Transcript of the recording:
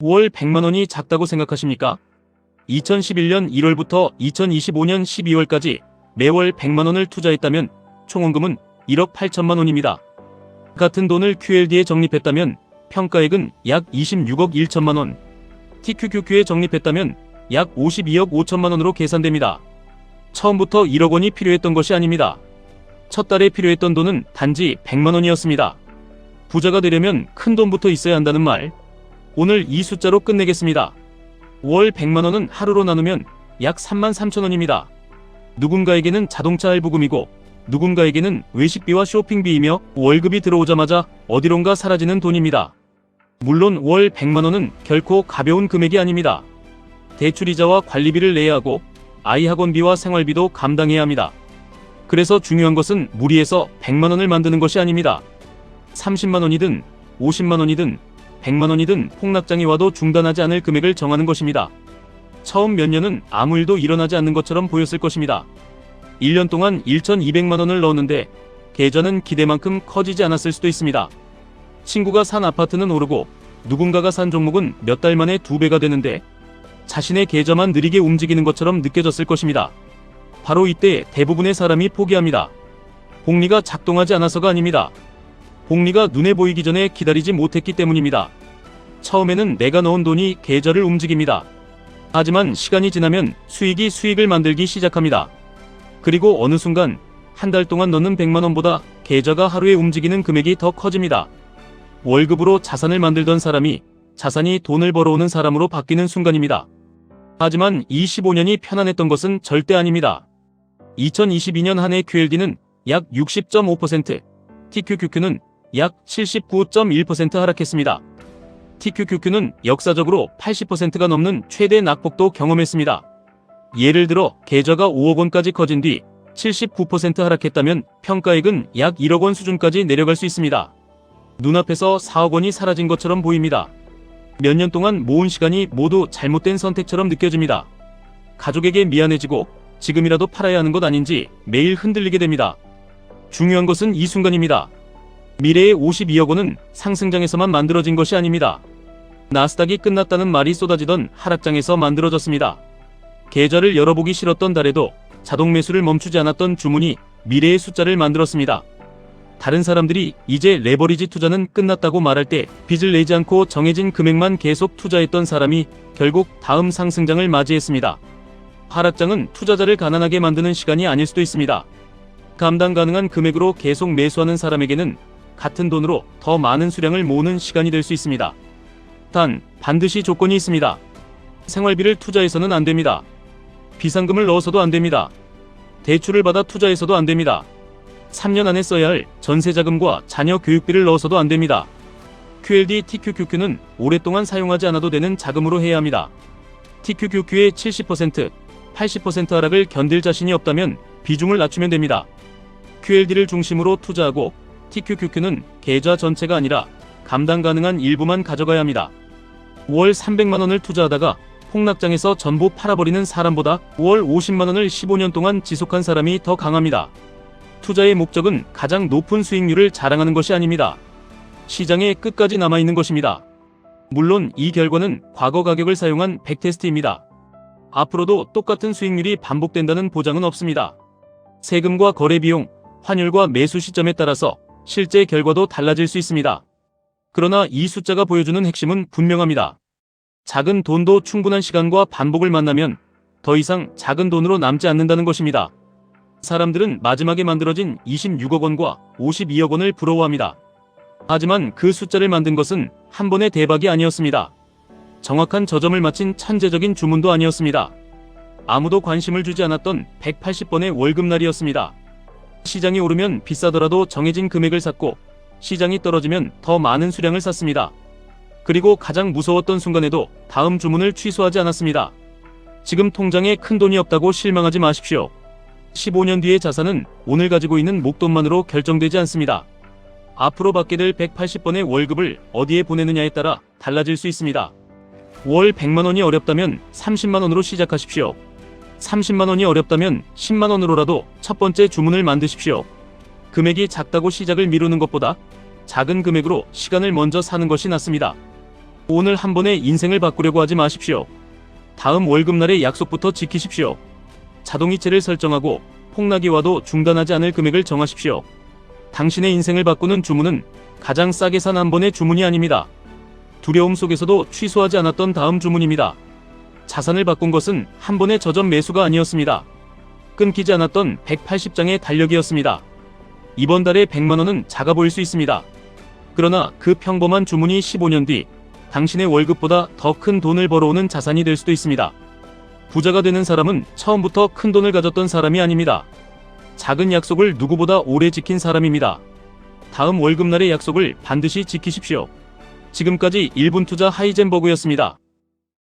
월 100만원이 작다고 생각하십니까? 2011년 1월부터 2025년 12월까지 매월 100만원을 투자했다면 총원금은 1억 8천만원입니다. 같은 돈을 QLD에 적립했다면 평가액은 약 26억 1천만원, TQQQ에 적립했다면 약 52억 5천만원으로 계산됩니다. 처음부터 1억 원이 필요했던 것이 아닙니다. 첫 달에 필요했던 돈은 단지 100만원이었습니다. 부자가 되려면 큰 돈부터 있어야 한다는 말. 오늘 이 숫자로 끝내겠습니다. 월 100만원은 하루로 나누면 약 33,000원입니다. 누군가에게는 자동차 할부금이고 누군가에게는 외식비와 쇼핑비이며 월급이 들어오자마자 어디론가 사라지는 돈입니다. 물론 월 100만원은 결코 가벼운 금액이 아닙니다. 대출이자와 관리비를 내야 하고 아이 학원비와 생활비도 감당해야 합니다. 그래서 중요한 것은 무리해서 100만원을 만드는 것이 아닙니다. 30만원이든 50만원이든 100만원이든 폭락장이 와도 중단하지 않을 금액을 정하는 것입니다. 처음 몇 년은 아무 일도 일어나지 않는 것처럼 보였을 것입니다. 1년 동안 1,200만원을 넣었는데 계좌는 기대만큼 커지지 않았을 수도 있습니다. 친구가 산 아파트는 오르고 누군가가 산 종목은 몇 달 만에 2배가 되는데 자신의 계좌만 느리게 움직이는 것처럼 느껴졌을 것입니다. 바로 이때 대부분의 사람이 포기합니다. 복리가 작동하지 않아서가 아닙니다. 복리가 눈에 보이기 전에 기다리지 못했기 때문입니다. 처음에는 내가 넣은 돈이 계좌를 움직입니다. 하지만 시간이 지나면 수익이 수익을 만들기 시작합니다. 그리고 어느 순간 한 달 동안 넣는 100만원보다 계좌가 하루에 움직이는 금액이 더 커집니다. 월급으로 자산을 만들던 사람이 자산이 돈을 벌어오는 사람으로 바뀌는 순간입니다. 하지만 이 15년이 편안했던 것은 절대 아닙니다. 2022년 한 해 QLD는 약 60.5%, TQQQ는 약 79.1% 하락했습니다. TQQQ는 역사적으로 80%가 넘는 최대 낙폭도 경험했습니다. 예를 들어 계좌가 5억 원까지 커진 뒤 79% 하락했다면 평가액은 약 1억 원 수준까지 내려갈 수 있습니다. 눈앞에서 4억 원이 사라진 것처럼 보입니다. 몇 년 동안 모은 시간이 모두 잘못된 선택처럼 느껴집니다. 가족에게 미안해지고 지금이라도 팔아야 하는 것 아닌지 매일 흔들리게 됩니다. 중요한 것은 이 순간입니다. 미래의 52억 원은 상승장에서만 만들어진 것이 아닙니다. 나스닥이 끝났다는 말이 쏟아지던 하락장에서 만들어졌습니다. 계좌를 열어보기 싫었던 달에도 자동 매수를 멈추지 않았던 주문이 미래의 숫자를 만들었습니다. 다른 사람들이 이제 레버리지 투자는 끝났다고 말할 때 빚을 내지 않고 정해진 금액만 계속 투자했던 사람이 결국 다음 상승장을 맞이했습니다. 하락장은 투자자를 가난하게 만드는 시간이 아닐 수도 있습니다. 감당 가능한 금액으로 계속 매수하는 사람에게는 같은 돈으로 더 많은 수량을 모으는 시간이 될 수 있습니다. 단, 반드시 조건이 있습니다. 생활비를 투자해서는 안 됩니다. 비상금을 넣어서도 안 됩니다. 대출을 받아 투자해서도 안 됩니다. 3년 안에 써야 할 전세자금과 자녀 교육비를 넣어서도 안 됩니다. QLD TQQQ는 오랫동안 사용하지 않아도 되는 자금으로 해야 합니다. TQQQ의 70%, 80% 하락을 견딜 자신이 없다면 비중을 낮추면 됩니다. QLD를 중심으로 투자하고 TQQQ는 계좌 전체가 아니라 감당 가능한 일부만 가져가야 합니다. 월 300만원을 투자하다가 폭락장에서 전부 팔아버리는 사람보다 월 50만원을 15년 동안 지속한 사람이 더 강합니다. 투자의 목적은 가장 높은 수익률을 자랑하는 것이 아닙니다. 시장에 끝까지 남아있는 것입니다. 물론 이 결과는 과거 가격을 사용한 백테스트입니다. 앞으로도 똑같은 수익률이 반복된다는 보장은 없습니다. 세금과 거래 비용, 환율과 매수 시점에 따라서 실제 결과도 달라질 수 있습니다. 그러나 이 숫자가 보여주는 핵심은 분명합니다. 작은 돈도 충분한 시간과 반복을 만나면 더 이상 작은 돈으로 남지 않는다는 것입니다. 사람들은 마지막에 만들어진 26억 원과 52억 원을 부러워합니다. 하지만 그 숫자를 만든 것은 한 번의 대박이 아니었습니다. 정확한 저점을 맞힌 천재적인 주문도 아니었습니다. 아무도 관심을 주지 않았던 180번의 월급날이었습니다. 시장이 오르면 비싸더라도 정해진 금액을 샀고 시장이 떨어지면 더 많은 수량을 샀습니다. 그리고 가장 무서웠던 순간에도 다음 주문을 취소하지 않았습니다. 지금 통장에 큰 돈이 없다고 실망하지 마십시오. 15년 뒤의 자산은 오늘 가지고 있는 목돈만으로 결정되지 않습니다. 앞으로 받게 될 180번의 월급을 어디에 보내느냐에 따라 달라질 수 있습니다. 월 100만원이 어렵다면 30만원으로 시작하십시오. 30만원이 어렵다면 10만원으로라도 첫 번째 주문을 만드십시오. 금액이 작다고 시작을 미루는 것보다 작은 금액으로 시간을 먼저 사는 것이 낫습니다. 오늘 한 번에 인생을 바꾸려고 하지 마십시오. 다음 월급날의 약속부터 지키십시오. 자동이체를 설정하고 폭락이 와도 중단하지 않을 금액을 정하십시오. 당신의 인생을 바꾸는 주문은 가장 싸게 산 한 번의 주문이 아닙니다. 두려움 속에서도 취소하지 않았던 다음 주문입니다. 자산을 바꾼 것은 한 번의 저점 매수가 아니었습니다. 끊기지 않았던 180장의 달력이었습니다. 이번 달에 100만원은 작아 보일 수 있습니다. 그러나 그 평범한 주문이 15년 뒤 당신의 월급보다 더 큰 돈을 벌어오는 자산이 될 수도 있습니다. 부자가 되는 사람은 처음부터 큰 돈을 가졌던 사람이 아닙니다. 작은 약속을 누구보다 오래 지킨 사람입니다. 다음 월급날의 약속을 반드시 지키십시오. 지금까지 1분 투자 하이젠버그였습니다.